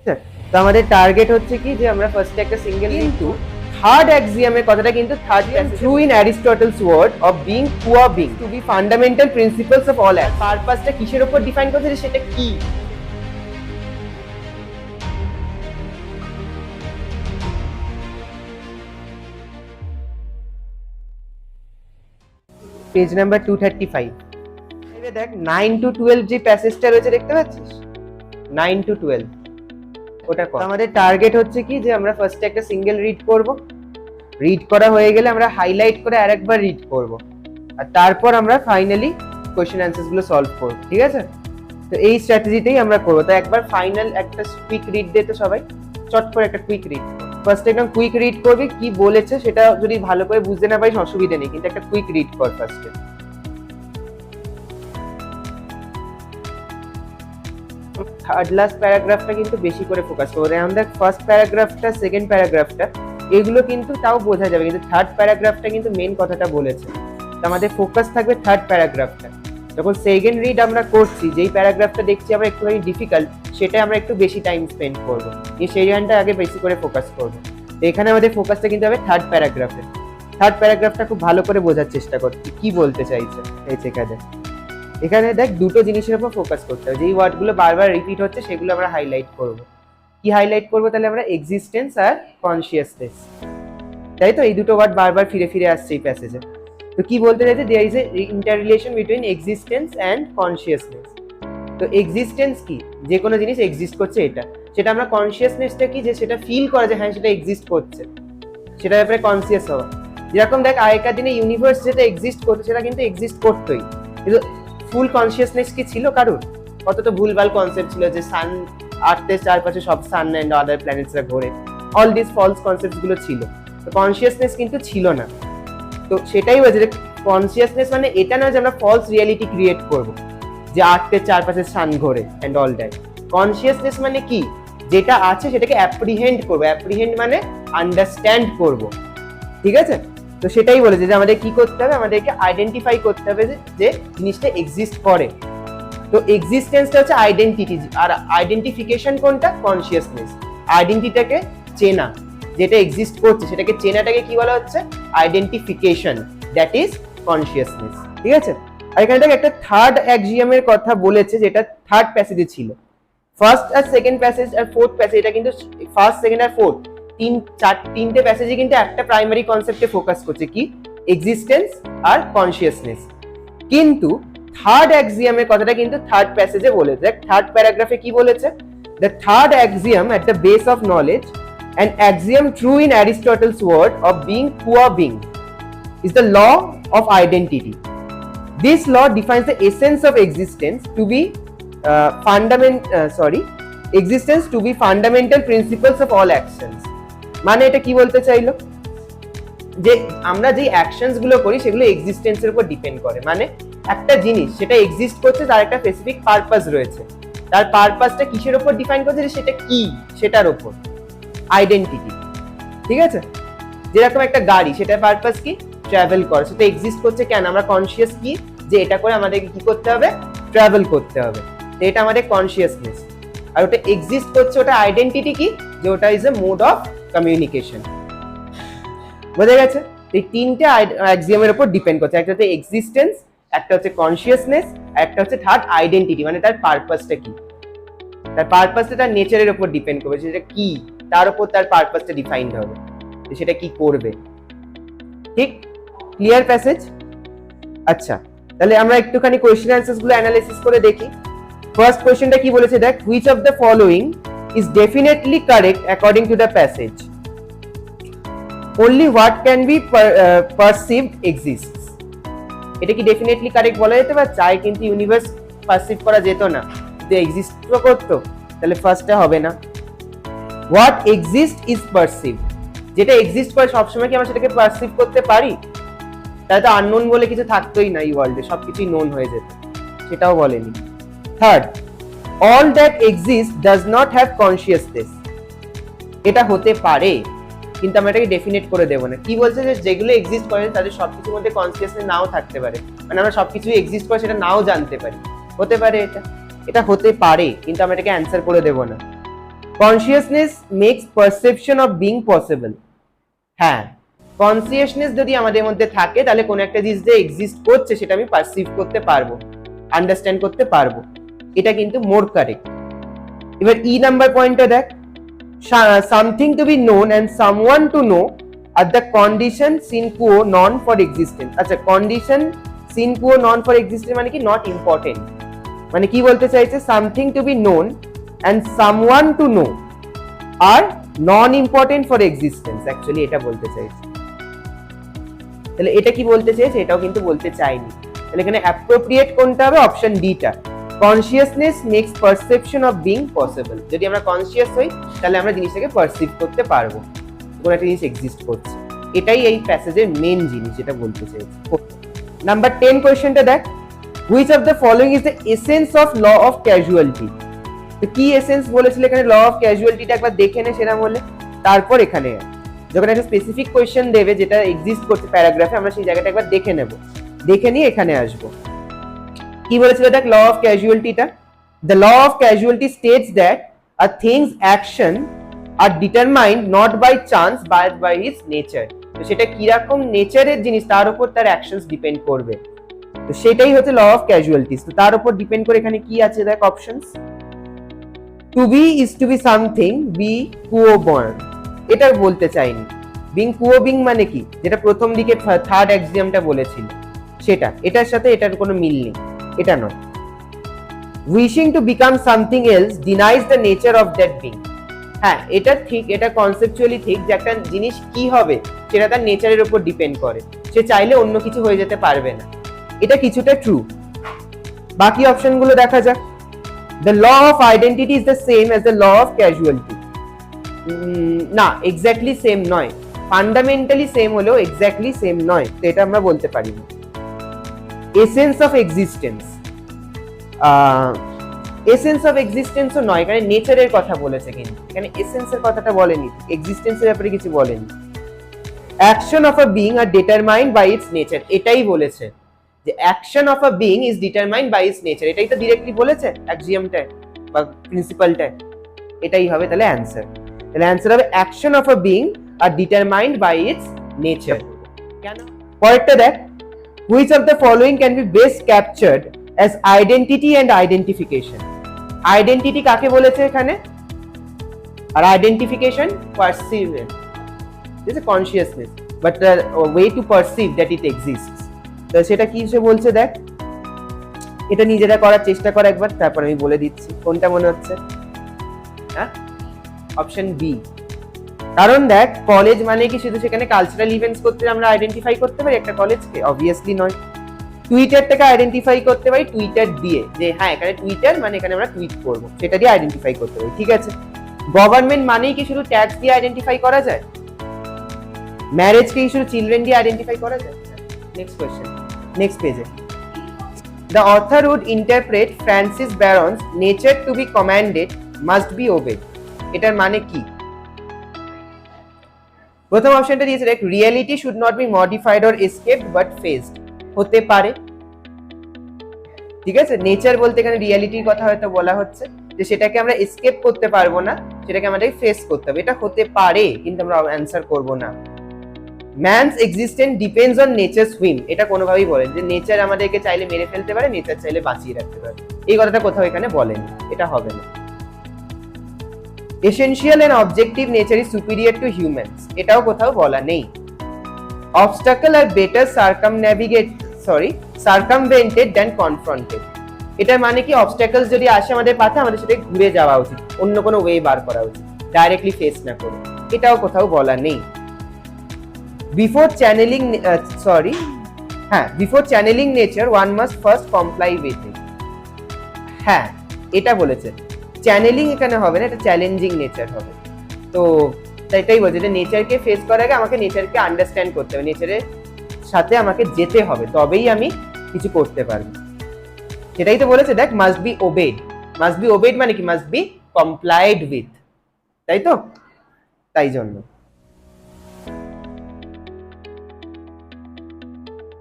তো আমাদের টার্গেট হচ্ছে কি যে আমরা ফার্স্টে একটা সিঙ্গেল কিন্তু থার্ড অ্যাক্সিয়ামের কথাটা কিন্তু third true in Aristotle's word of being pure being to be fundamental principles of all act. পারপাসটা কিসের উপর ডিফাইন করছে সেটা কি? Page number 235। এবারে দেখ 9 to 12 যে প্যাসেজটা রয়েছে দেখতে পাচ্ছিস, 9 to 12 ওটা কর। আমাদের টার্গেট হচ্ছে কি যে আমরা ফার্স্টে একটা সিঙ্গেল রিড করব, রিড করা হয়ে গেলে আমরা হাইলাইট করে আরেকবার রিড করব, আর তারপর আমরা ফাইনালি কোশ্চেন অ্যান্সার্স গুলো সলভ করব। ঠিক আছে, তো এই স্ট্র্যাটেজিতেই আমরা করব। তো একবার ফাইনাল একটা কুইক রিড দে তো সবাই, চট করে একটা কুইক রিড। ফার্স্ট একদম কুইক রিড করবি, কি বলেছে সেটা যদি ভালো করে বুঝতে না পারিস অসুবিধা নেই, কিন্তু একটা কুইক রিড কর ফার্স্টে। থার্ড লাস্ট প্যারাগ্রাফটা কিন্তু বেশি করে ফোকাস করবো। আমাদের ফার্স্ট প্যারাগ্রাফটা, সেকেন্ড প্যারাগ্রাফটা এগুলো কিন্তু তাও বোঝা যাবে, কিন্তু থার্ড প্যারাগ্রাফটা কিন্তু মেন কথাটা বলেছে। তো আমাদের ফোকাস থাকবে থার্ড প্যারাগ্রাফটা। যখন সেকেন্ড রিড আমরা করছি, যেই প্যারাগ্রাফটা দেখছি আমরা একটুখানি ডিফিকাল্ট, সেটা আমরা একটু বেশি টাইম স্পেন্ড করবো, সেই গানটা আগে বেশি করে ফোকাস করবো। তো এখানে আমাদের ফোকাসটা কিন্তু হবে থার্ড প্যারাগ্রাফে। থার্ড প্যারাগ্রাফটা খুব ভালো করে বোঝার চেষ্টা করছি কি বলতে চাইছে। এখানে দেখ দুটো জিনিসের উপর ফোকাস করতে হবে, যেই ওয়ার্ডগুলো বারবার রিপিট হচ্ছে সেগুলো আমরা হাইলাইট করব। কি হাইলাইট করব তাহলে আমরা? এক্সিস্টেন্স আর কনসিয়াসনেস, তাই তো? এই দুটো ওয়ার্ড বারবার ফিরে ফিরে আসছে এই প্যাসেজে। তো কি বলতে চাইছে? There is a interrelation between existence and consciousness. তো এক্সিস্টেন্স কি? যে কোনো জিনিস এক্সিস্ট করছে এটা, সেটা আমরা কনসিয়াসনেসটা কি? যে সেটা ফিল করা যায় হ্যাঁ সেটা এক্সিস্ট করছে, সেটার ব্যাপারে কনসিয়াস হওয়া। যেরকম দেখ আগেকার দিনে ইউনিভার্স যেটা এক্সিস্ট করতো সেটা কিন্তু এক্সিস্ট করতোই, কিন্তু ফুল কনসিয়াসনেস কি ছিল কারুর? কত তো ভুলভাল কনসেপ্ট ছিল যে সান আর্থের চারপাশে সব সান এন্ড আদার প্ল্যানেটসরা ঘোরে, অল দিস ফলস কনসেপ্টস গুলো ছিল। তো কনসিয়াসনেস কিন্তু ছিল না। তো সেটাই হয়েছে যে কনসিয়াসনেস মানে এটা না যে আমরা ফলস রিয়েলিটি ক্রিয়েট করব যে আর্থের চারপাশে সান ঘোরে এন্ড অল দ্যাট। কনসিয়াসনেস মানে কি? যেটা আছে সেটাকে অ্যাপ্রিহেন্ড করবো। অ্যাপ্রিহেন্ড মানে আন্ডারস্ট্যান্ড করব। ঠিক আছে, তো সেটাই বলেছে যে আমাদের কি করতে হবে, আমাদেরকে আইডেন্টিফাই করতে হবে যে জিনিসটা এক্সিস্ট করে। তো এক্সিস্টেন্সটা হচ্ছে আইডেন্টিটি, আর আইডেন্টিফিকেশন কোনটা? কনসিয়াসনেস। আইডেন্টিটিটাকে চেনা, যেটা এক্সিস্ট করছে সেটাকে চেনাটাকে কি বলা হচ্ছে? Identification, that is consciousness. ঠিক আছে, আর এখানে দেখ একটা থার্ড অ্যাক্সিয়ামের কথা বলেছে যেটা থার্ড প্যাসেজে ছিল। ফার্স্ট আর সেকেন্ড প্যাসেজ আর ফোর্থ প্যাসেজ, এটা কিন্তু ফার্স্ট, সেকেন্ড আর ফোর্থ তিনটে প্যাসেজে কিন্তু একটা প্রাইমারি কনসেপ্টে ফোকাস করছে, কি? এক্সিস্টেন্স আর কনসিয়াসনেস। কিন্তু থার্ড অ্যাক্সিয়ামের কথাটা কিন্তু থার্ড প্যাসেজে বলেছে। দেখ থার্ড প্যারাগ্রাফে কি বলেছে? The third Axiom at the base of knowledge, an axiom true in Aristotle's word of being qua being, is the law of identity. This law defines the essence of existence to be fundamental principles of all actions. মানে এটা কি বলতে চাইলো? যে আমরা যে actions গুলো করি সেগুলো এক্সিস্টেন্সের উপর ডিপেন্ড করে। মানে একটা জিনিস সেটা এক্সিস্ট করছে, তার একটা স্পেসিফিক পারপাস রয়েছে, তার পারপাসটা কিসের উপর ডিফাইন করছে? সেটা কি, সেটার উপর আইডেন্টিটি। ঠিক আছে, যেরকম একটা গাড়ি, সেটার পারপাস কি? ট্রাভেল করে। সেটা এক্সিস্ট করছে কেন? আমরা কনসিয়াস কি যে এটা করে আমাদেরকে কি করতে হবে? ট্রাভেল করতে হবে। তো এটা আমাদের কনসিয়াসনেস। আর ওটা এক্সিস্ট করছে, ওটা আইডেন্টিটি কি? যে ওটা is a mode of communication. বোঝা গেছে? এই তিনটে অ্যাক্সিয়ামের উপর ডিপেন্ড করছে, একটা হচ্ছে এক্সিস্টেন্স, একটা হচ্ছে কনসিয়াসনেস, আর একটা হচ্ছে থার্ড আইডেন্টিটি, মানে তার পারপাসটা কি। তার পারপাসটা তার নেচারের উপর ডিপেন্ড করবে, সেটা কি তার উপর তার পারপাসটা ডিফাইন্ড হবে, সেটা কি করবে। ঠিক, ক্লিয়ার প্যাসেজ? আচ্ছা, তাহলে আমরা একটুখানি কোয়েশ্চেন অ্যান্সার্স গুলো অ্যানালাইসিস করে দেখি। ফার্স্ট কোয়েশ্চেনটা কি বলেছে দেখ, which of the following is definitely correct according to the passage? only what can be perceived exists. এটা কি ডেফিনেটলি কারেক্ট বলা যেতে পারে? চাই কিন্তু ইউনিভার্স পারসিভ করা যেত না, যদি এক্সিস্ট করতো, তাহলে ফার্স্টটা হবে না। হোয়াট এক্সিস্ট ইজ পারসিভ, যেটা এক্সিস্ট করে সবসময় কি আমরা সেটাকে পারসিভ করতে পারি? তাহলে তো আননোন বলে কিছু থাকতোই না এই ওয়ার্ল্ডে, সবকিছুই নোন হয়ে যেত, সেটাও বলেনি। Third, all that exist does not have consciousness, এটা হতে পারে কিন্তু আমরা এটাকে ডেফিনেট করে দেবো না। কি বলছে? যে যেগুলো এক্সিস্ট করে তাদের সবকিছুর মধ্যে কনসিয়াসনেস নাও থাকতে পারে, মানে আমরা সবকিছু এক্সিস্ট করে সেটা নাও জানতে পারি, হতে পারে। এটা হতে পারে কিন্তু আমরা এটাকে অ্যান্সার করে দেবো না। Consciousness makes perception of being possible. হ্যাঁ, কনসিয়াসনেস যদি আমাদের মধ্যে থাকে তাহলে কোন একটা জিনিস যে এক্সিস্ট করছে সেটা আমি পারসিভ করতে পারবো, আন্ডারস্ট্যান্ড করতে পারবো। এটা কিন্তু মোর কারেক্ট। এবার ই নাম্বার পয়েন্টটা দেখ, something to be known and someone to know are the condition sine qua non for existence. আচ্ছা, condition sine qua non for existence মানে কি? Not important. মানে কি বলতে চাইছে? Something to be known and someone to know are non important for existence, actually এটা বলতে চাইছে। তাহলে এটা কি বলতে চাইছে? এটাও কিন্তু বলতে চাইনি। তাহলে এখানে অ্যাপ্রোপ্রিয়েট কোনটা হবে? অপশন ডিটা, consciousness makes perception of being possible. যদি আমরা কনসিয়াস হই তাহলে আমরা জিনিসটাকে পারসিভ করতে পারবো, কোন একটা জিনিস এক্সিস্ট করছে। এটাই এই প্যাসেজের মেন জিনিস যেটা বলতে চাইছে। নাম্বার 10 কোয়েশ্চেনটা দেখ, which of the following is the essence of law of causality. তো কি এসেন্স বলেছিল এখানে? ল অফ ক্যাজুয়ালিটিটা একবার দেখে নে সেরকম হলে, তারপর এখানে যখন একটা স্পেসিফিক কোয়েশ্চেন দেবে যেটা এক্সিস্ট করছে প্যারাগ্রাফে, আমরা সেই জায়গাটা একবার দেখে নেব, দেখে নিয়ে এখানে আসবো। কি বলেছিল দেখ ল অফ ক্যাজুয়ালিটিটা? The law of causality states that a things action are determined not by chance but by its nature. তো সেটা কিরকম নেচারের জিনিস তার উপর তার অ্যাকশনস ডিপেন্ড করবে। তো সেটাই হচ্ছে ল অফ ক্যাজুয়ালিটিস। তো তার উপর ডিপেন্ড করে এখানে কি আছে দেখ options. To be is to be something, be qua born. এটা বলতে চাইনি। বিং কুও বিং মানে কি? যেটা প্রথম দিকে থার্ড এক্সামটা বলেছিল সেটা, এটার সাথে এটার কোনো মিল নেই, এটা নয়। Wishing to become something else denies the nature of that being. হ্যাঁ, এটা ঠিক, এটা কনসেপচুয়ালি ঠিক যে একটা জিনিস কি হবে সেটা তার নেচারের উপর ডিপেন্ড করে, সে চাইলে অন্য কিছু হয়ে যেতে পারবে না। এটা কিছুটা ট্রু। বাকি অপশনগুলো দেখা যাক। The law of identity is the same as the law of causality. না, এক্স্যাক্টলি সেম নয়। ফান্ডামেন্টালি সেম হলেও এক্স্যাক্টলি সেম নয়, তো এটা আমরা বলতে পারি না। Essence of existence, essence of এক্সিস্টেন্সও নয়, এখানে নেচারের কথা বলেছে, কিন্তু এখানে এসেন্সের কথাটা বলেনি, এক্সিস্টেন্সের ব্যাপারে কিছু বলেনি। Action of a being are determined by its nature, এটাই বলেছে যে action of a being is determined by its nature. এটাই তো ডিরেক্টলি বলেছে অ্যাক্সিওমটায় বা প্রিন্সিপালটায়। এটাই হবে তাহলে অ্যানসার। তাহলে অ্যানসার হবে action of a being are determined by its nature. কেন? পরেরটা দেখ, which of the following can be best captured as identity and identification. Identity কাকে বলেছে এখানে? আর identification perceivance, this is consciousness, but the way to perceive that it exists. তো সেটা কি সে বলছে দেখ, এটা নিজেরা করার চেষ্টা কর একবার, তারপর আমি বলে দিচ্ছি কোনটা মনে হচ্ছে। হ্যাঁ, অপশন বি। কারণ দেখ, কলেজ মানে কি শুধু সেখানে কালচারাল ইভেন্টস করতে আমরা আইডেন্টিফাই করতে পারি একটা কলেজকে? অবভিয়াসলি নয়। টুইটারটাকে আইডেন্টিফাই করতে পারি টুইটার দিয়ে, যে হ্যাঁ এখানে টুইটার মানে এখানে আমরা টুইট করবো, সেটা দিয়ে আইডেন্টিফাই করতে পারি, ঠিক আছে। গভর্নমেন্ট মানেই কি শুধু ট্যাক্স দিয়ে আইডেন্টিফাই করা যায়? ম্যারেজকে কি শুধু চিলড্রেন দিয়ে আইডেন্টিফাই করা যায়? নেক্সট কোয়েশ্চেন, নেক্সট পেজে। The author would interpret Francis Baron's nature to be commanded must be obeyed. এটার মানে কি? প্রথম অপশনটা দিয়েছে দেখ, reality should not be modified or escaped but faced. হতে পারে, ঠিক আছে। নেচার বলতে এখানে রিয়েলিটির কথা হয়তো বলা হচ্ছে, যে সেটাকে আমরা এসকেপ করতে পারবো না, সেটাকে আমাদেরকে ফেস করতে হবে। এটা হতে পারে, কিন্তু আমরা অ্যানসার করব না। Man's existence depends on nature's whim, এটা কোনোভাবেই বলেন যে নেচার আমাদেরকে চাইলে মেরে ফেলতে পারে, নেচার চাইলে বাঁচিয়ে রাখতে পারে, এই কথাটা কোথাও এখানে বলেনি, এটা হবে না। Essential and objective nature is superior to humans, এটাও কোথাও বলা নেই। Obstacle are better circumvented than confronted, এটার মানে কি? অবস্টাকলস যদি আসে আমাদের পাথে, আমাদের সেটা ঘুরে যাওয়া উচিত, অন্য কোনো ওয়ে বার করা উচিত, ডাইরেক্টলি ফেস না করে, এটাও কোথাও বলা নেই। Before channeling nature, one must first comply with it. হ্যাঁ, এটা বলেছে। চ্যানেলিং এখানে হবে না, এটা চ্যালেঞ্জিং নেচার হবে। তো এটাই বলছে যে নেচারকে ফেস করার আগে আমাকে নেচারকে আন্ডারস্ট্যান্ড করতে হবে, নেচারের সাথে আমাকে যেতে হবে, তবেই আমি কিছু করতে পারবো। সেটাই তো বলেছে দেখ, must be obeyed. Must be obeyed মানে কি? মাস্ট বি কমপ্লাইড উইথ, তাই তো? তাই জন্য